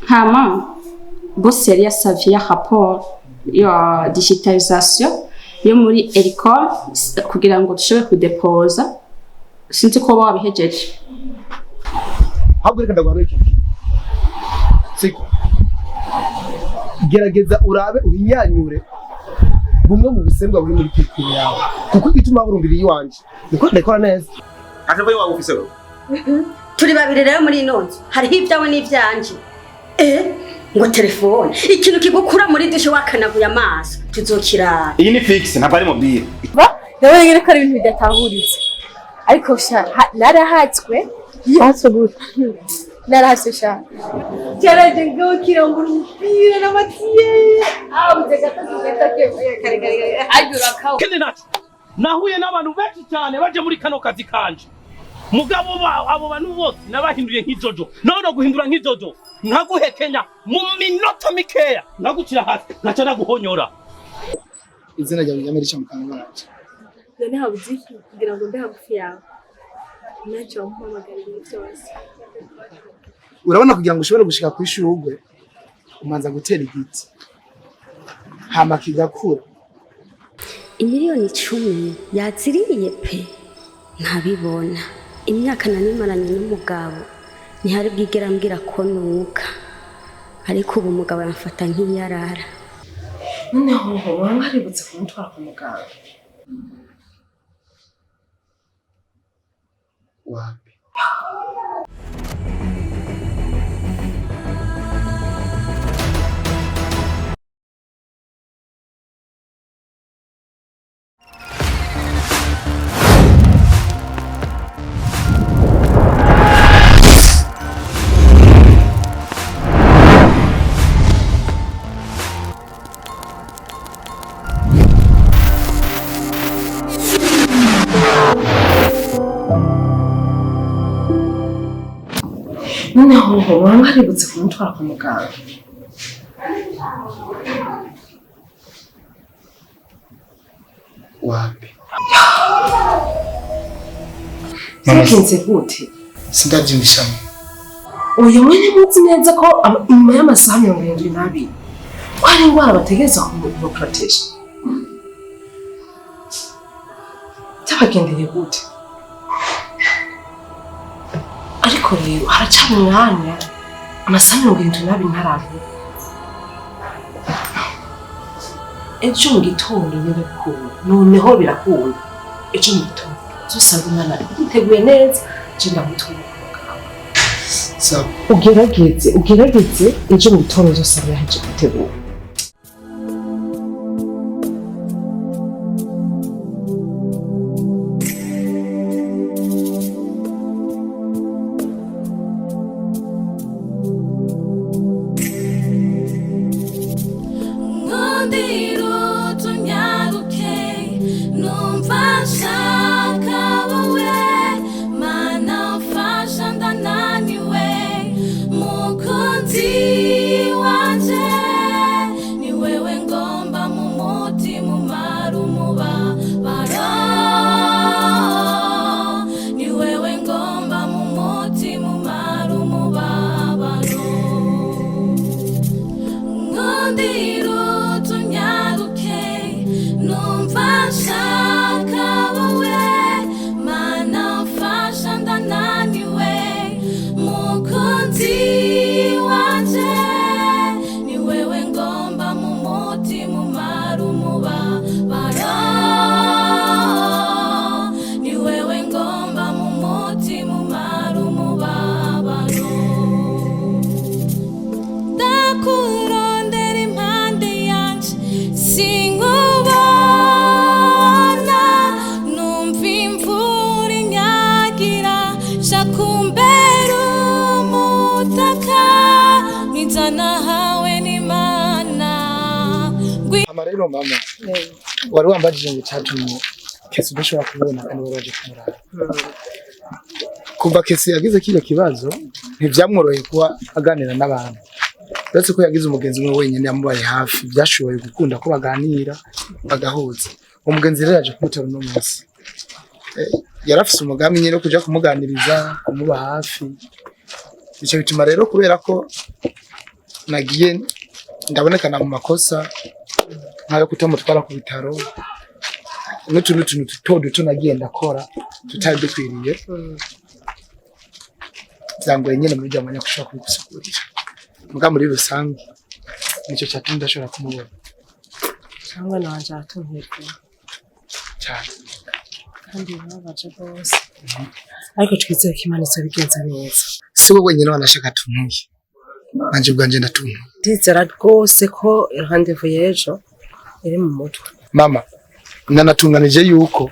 hama boss yari yasavye rapport ya digitalisation yo muri école kugira ngo dushobore kudepoza sinzi ko babihejeje ahubwo reka ndagwara iki siko gerageza urabe uhinyanyure bumwe mu busembwa buri muri kikiri yawe kuko ituma burumbiri yiwanje niko ndakora neza Akabaye wawe ufise we turi babiri rero muri inonzi hariho ibyawe n'ivyanje ngo telefone ikintu kigukura muri dushe wakanaguye amaso tuzokirara iyi ni fixe ntabwo ari mobile nawe ngere ko ari ibintu bidatahuritse ariko sha narahatswe narahatswe sha cyaraje ngo kirangura umupira n'amatiye utega kare ajura kawo kende nacu nahuye n'abantu benshi cyane baje muri kano kazi kanje mugabo abo bantu bose nabahinduye nk'ijojo none guhindura nk'ijojo nkaguhekenya mu minota mikeya nagukira hasi ngaca naguhonyora izina ryawe ryamerica mu kanwa wacu none habuze kugira ngo mbe hagufi yawe nacyo mpamagarira byose urabona kugira ngo ushobore gushika ku ishurugwe umanza gutera igiti hama kigakura imiliyoni 10 yaziriye pe ntabibona imyaka nanimaranye n'umugabo ntihari bwigera mbwira ko nuka ariko ubu umugabo yamfata nk'iyarara noneho waributse kumutwara ku muganga wapi noneho waributse kumutwara ku muganga wapi Sakinze gute sindabyumvishamo uyu mwene muzi neza ko inyuma y'amasaha 72 kwari ingwara bategereza kumuproteje cyabagendeye gute ariko rero haraca umwanya amasaha 72 ntaravuga ejo mu gitondo birakunda noneho birakunda ejo mu gitondo zusanga umwana yiteguye neza je ndamutumye sawa ugerageze ejo mu gitondo uzosanga yaje gutegura Rero mama wari wambajije ngo cyatumye kesi udashobora kubona kandi waraje kumurara kuva kesi yagize kino kibazo ntibyamworoheye kuba aganira n'abantu uretse ko yagize umugenzi we wenyine yamubaye hafi byashoboye gukunda ko baganira bagahuza umugenzi rero yaje kumutora no munsi yarafise umugambi nyine kuja kumuganiriza kumuba hafi icyo bituma rero kubera ko nagiye ndabonekana mu makosa nkayo kutamutwara ku bitaro n'utuntu duto nagiye ndakora tutari dukwiriye zangoye nyene muri bya mwanya kushaka kubigusigurira muga muri rusange nicyo cyatumye ndashobora kumubona cyangwa nanje atumhirwe cyane kandi babaje rwose ariko twizeye ko Imana izobigenza neza si wowe wenyine wanashaka tuntuye nanje ubwanje ndatuntuye ndizera rwose ko rendez-vous y'ejo iri mu mutwe mama nanatunganije yuko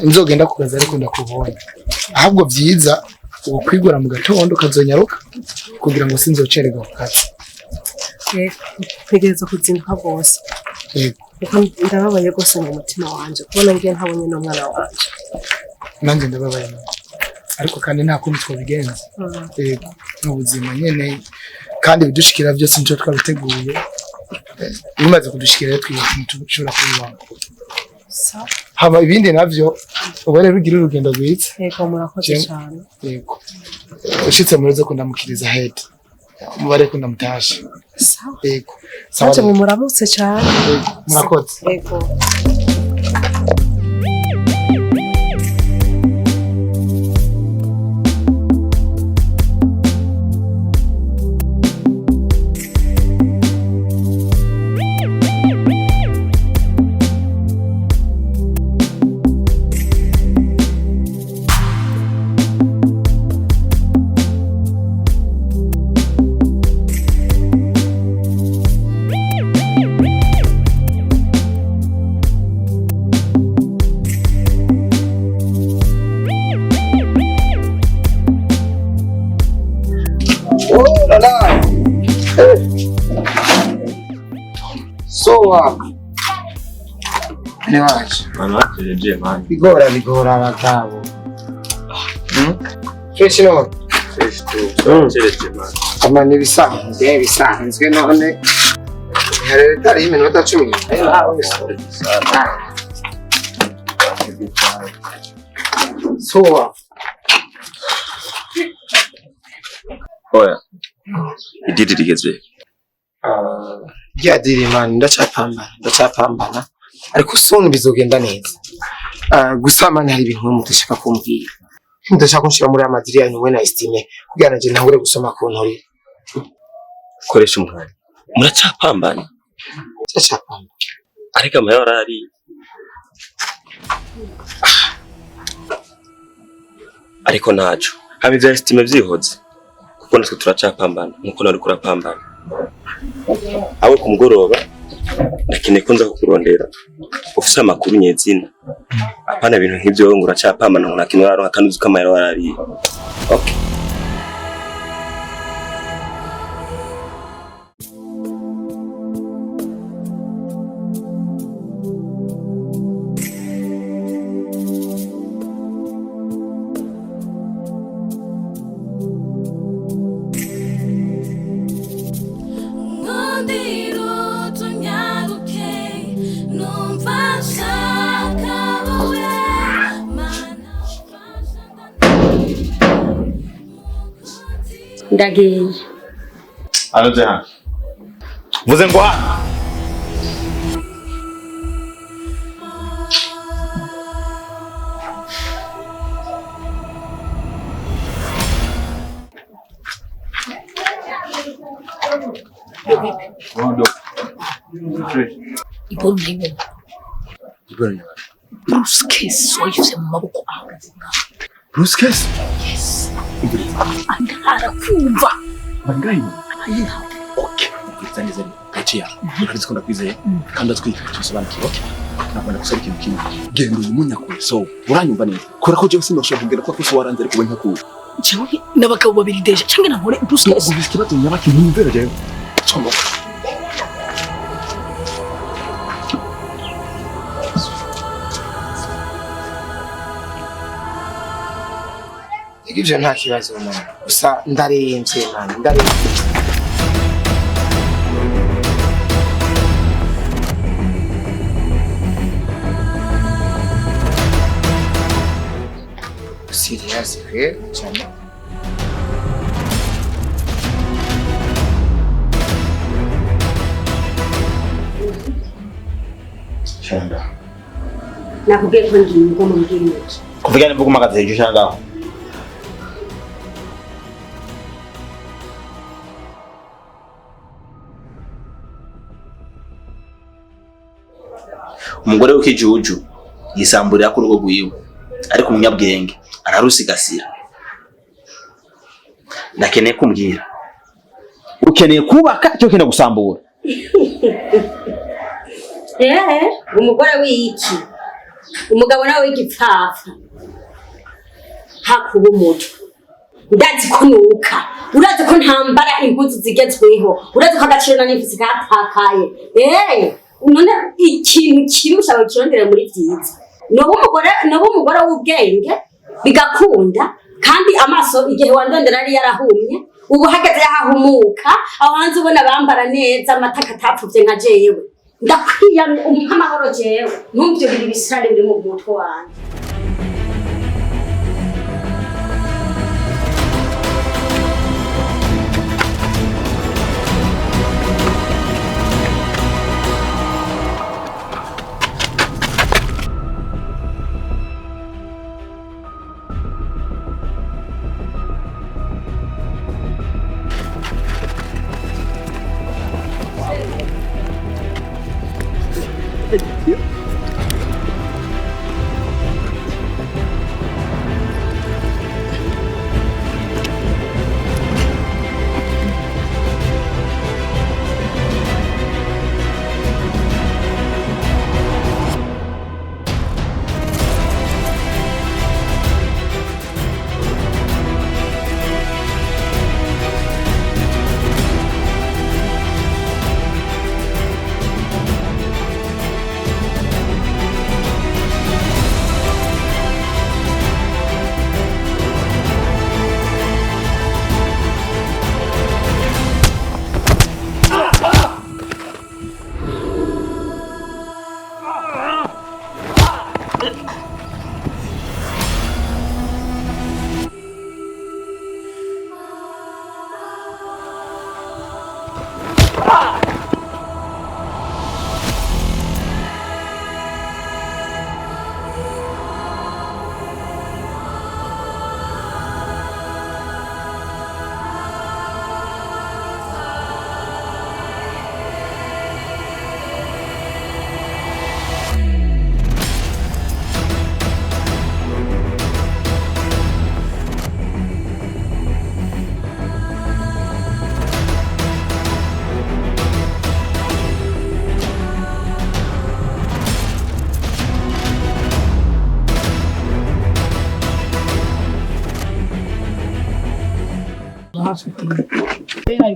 nzogenda kukaza ariko ndakubonye ahubwo byiza ubu kwigura mu gatondo kazonyaruka kugira ngo sinzocererwa ku kazi ntegereza kuzinduka rwose kuko ndababaye rwose mu mutima wanje kubona ngiye ntabonye n'umwana wanje nanjye ndababaye ariko kandi nta kundi twabigenza mu buzima nyene kandi bidushikira byose nico twabiteguye bimaze kudushikira twishobora kubibona haba ibindi navyo ubu rero ugira urugendo rwiza yego murakoze cyane yego ushitse muroze kundamukiriza Eddy mubare kundamutasha yego sawa muramutse cyane murakoze yego ni waje Mama tureje mani. bigora abagabo fresh no Fresh tureje mani. amani bisanzwe none harere tari iminota 10 sowa Oya. Ididi rigeze. Yadiri man ndacapambana ariko songa bizogenda neza gusa man hari ibintu mutashaka kumbwira ndashaka kunshira muri amadiri yanyu we na Estime kugira nje ntangure gusoma ku ntori Koresha umwanya. Muracapambana. Ndacapambana Ariko amahoro ari. Ariko naco. Habivya Estime vyihoze. Kuko natwe turacapambana nkuko nari kurapambana. Awe kumugoroba nakeneye ko nza kukurondera ufise amakuru nyezina apana ibintu nk'ivyo ngo uracapamana ngo nakintu raro kandi uzi kamera warari okay ndagiye Anoze hano vuze ngo hano Ibona Bruce Case wayifise mu maboko aho. Bruce Case Yes. Andara kumva. bangayi Okay. Kuzaniza kaciya kandi skunda kwizeye kandi atwika tusobanukirwa okay nabona kusari ikintu kimwe genda umunyakure so uranyumva neza kora ko jewe sinoshobora kugera kwa kuso waranze ariko ntakura Jewe n'abagabo babiri deje canke nankore Bruce Case. ubisiki batunya baki ntumvera jewe chomo igivyo nta kibazo mama gusa ndaremvye man ndaremvye serious cyane Chanda. Nakubwiye ko ngiye ngo mumbwire iki. Kuvugana mvuga magaze icushaka. Umugore w'ikijuju yisamburira ku rugo rwiwe ariko umunyabwenge ararusigasira. Nakeneye kumbwira ukeneye kubaka cyo kenda gusambura. Umugore w'iki umugabo nawe w'igipfafa hakuba umutwe ndazi ko nuka urazi ko ntambara impuzu zigezweho urazi ko agaciro na n'imfisi gatakaye none ikintu kirusha abakirondera muri byiza nobo umugore w'ubwenge bigakunda kandi amaso igihe wandondera ari yarahumye ubu hageze yahahumuka aho hanze ubona bambara neza amataka atapfuvye nka jewe ndakwiyamye umpa amahoro jewe ntumvyo biri bisirane biri mu mutwe wanjye.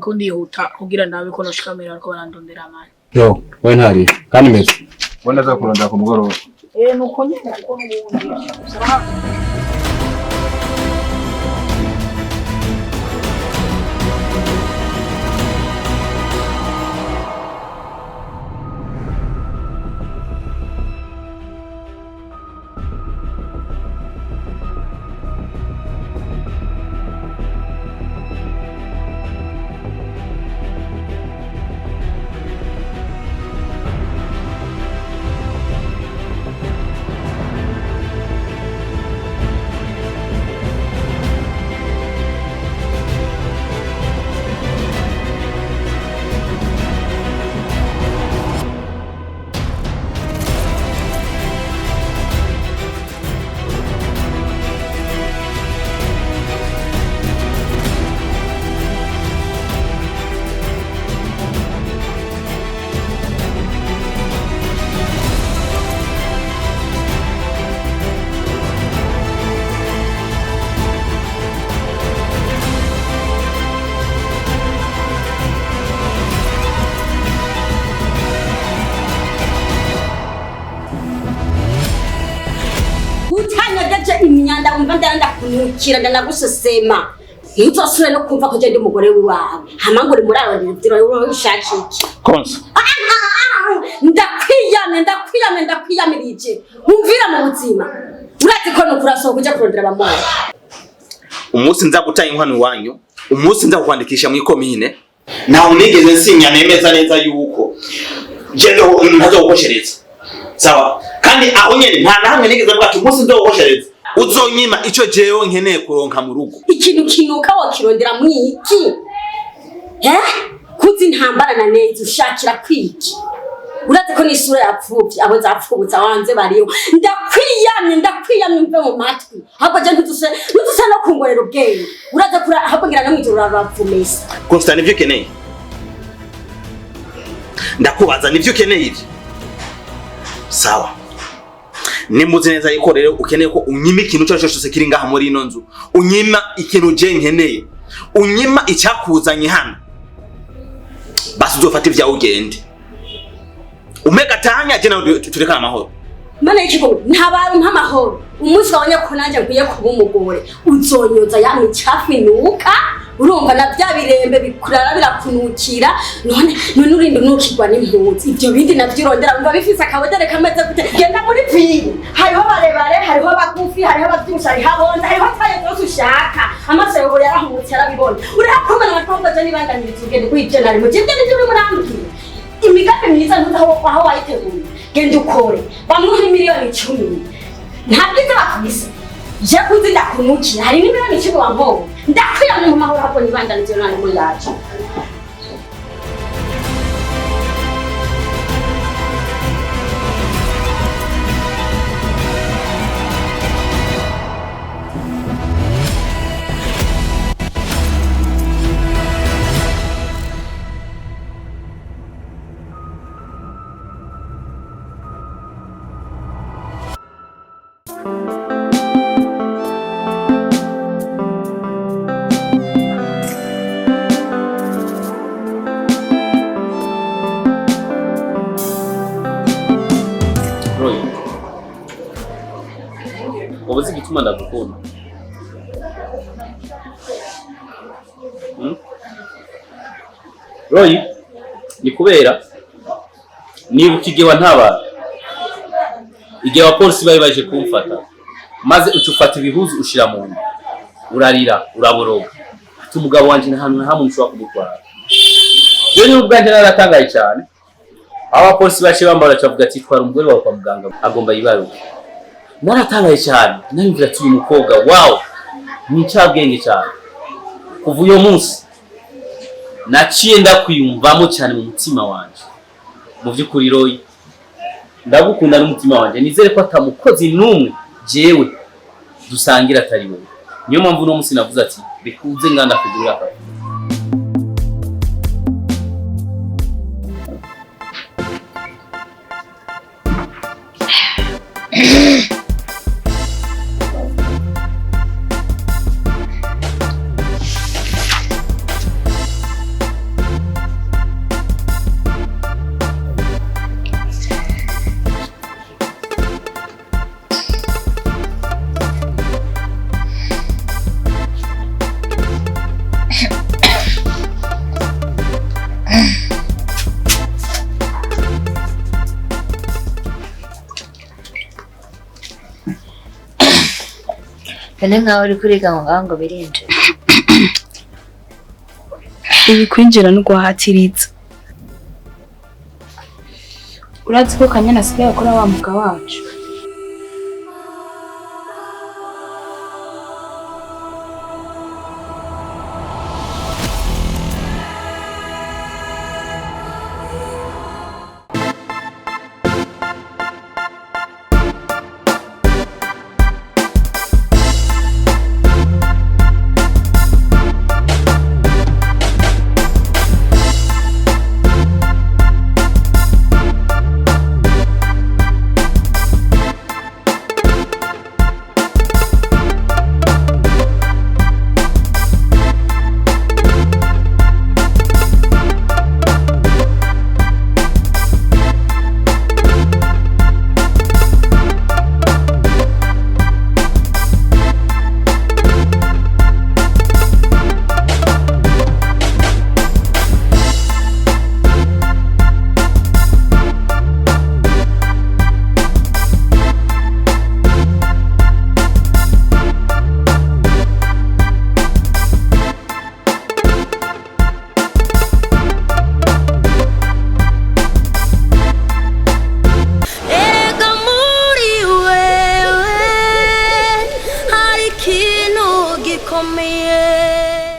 ariko ndihuta kugira nawe ko noshikamira ariko barandondera amani. Yo, we ntari kandi meze. Wenda za kurondera ku mugoroba. Nuko nyine ko n'ubundi. Imyanda umva ndanda kunukira ndanagusesema ntuzosubire no kumva ko je ndi umugore wawe hama ngo uri murarondera ibyo ushaka iki konsa ndakwiyamirije umvira mu buzima urazi ko no kurasohoka uje kurondera abamwana umunsi nza gutaye inkwano wanyu umunsi nza kwandikisha mu ikomine naho nigeze nsinya nemeza neza yuko je ndo ntazo gukoshereza sawa kandi aho nyene nta na hamwe nigeze bwacu umunsi ndohoshereza uzonyima ico jewe nkeneye kuronka mu rugo ikintu kinuka wakirondera mwiki kuzi ntambara na neza ushakira kwiki uraze ko nisura yapfuvye abo zapfubutsa wanze bariyo ndakwiyamye mve mu matwi ahubwo je ntutuse no kungorera ubwenge uraze kura ahubwo ngira no mwijoro urarapfumesa Constant nivyo keneye ndakubaza nivyo keneye ivyo sawa nimuzi neza yuko rero ukeneye ko unyima ikintu cyo cyose kiri ngaha muri ino nzu unyima ikintu je nkeneye unyima icyakuzanye hano basi uzofata ivya ugende umeka tanya je nawe turekana amahoro mana ikiko ntabaru mpamahoro umunsi wabonye ko nanje nkwiye kuba umugore uzonyoza ya micafu inuka urumva na bya birembe bikurara birakunukira none urinde nukirwa n'impuzi ibyo bindi navyirondera umva bifise akabodere kameze gute genda muri pili hariho barebare hariho bagufi hariho abavyusha hariho abonda hariho ataye byose ushaka amaso yawe yarahumutse arabibona urakomana amatwumva je nibandaniriza ugende kwije nari mu gende n'ibyo uri murambwira imigambi myiza aho wayiteguye genda ukore bamuha miliyoni 10 ntabwo izabafise je kuzi ndakunukira hari n'imiliyoni 10 wambo ndakwira mu mahoro hapo nibandaniriza nari mu yacu Ubuzi gituma ndagukunda. Roy, ni kubera niba ukigewa ntabara. Igihe abapolisi bari baje kumfata. Maze ucufata ibihuzu ushira mu nda. Urarira, uraboroga. Ati umugabo wanje ntahantu na hamwe ushobora kumutwara. Je ni ubwanje naratangaye cyane. Abapolisi baje bambara cavuga ati twara umugore wawe kwa muganga agomba yibaruke. Naratangaye cyane narimvira ati uyu mukobwa wow ni cyabwenge cyane kuva uyo munsi naciye ndakwiyumvamo cyane mu mutima wanje mu byukuri Roy ndagukunda n'umutima wanje nizere ko atamukozi numwe jewe dusangira atari wowe niyo mpamvu no munsi navuze ati bikuze nganda kugura Ene nkaho uri kuriga ngo birinje. Ibi kwinjira no guhatiriza. Urazi ko Kanyana asigaye akora wa muga wacu.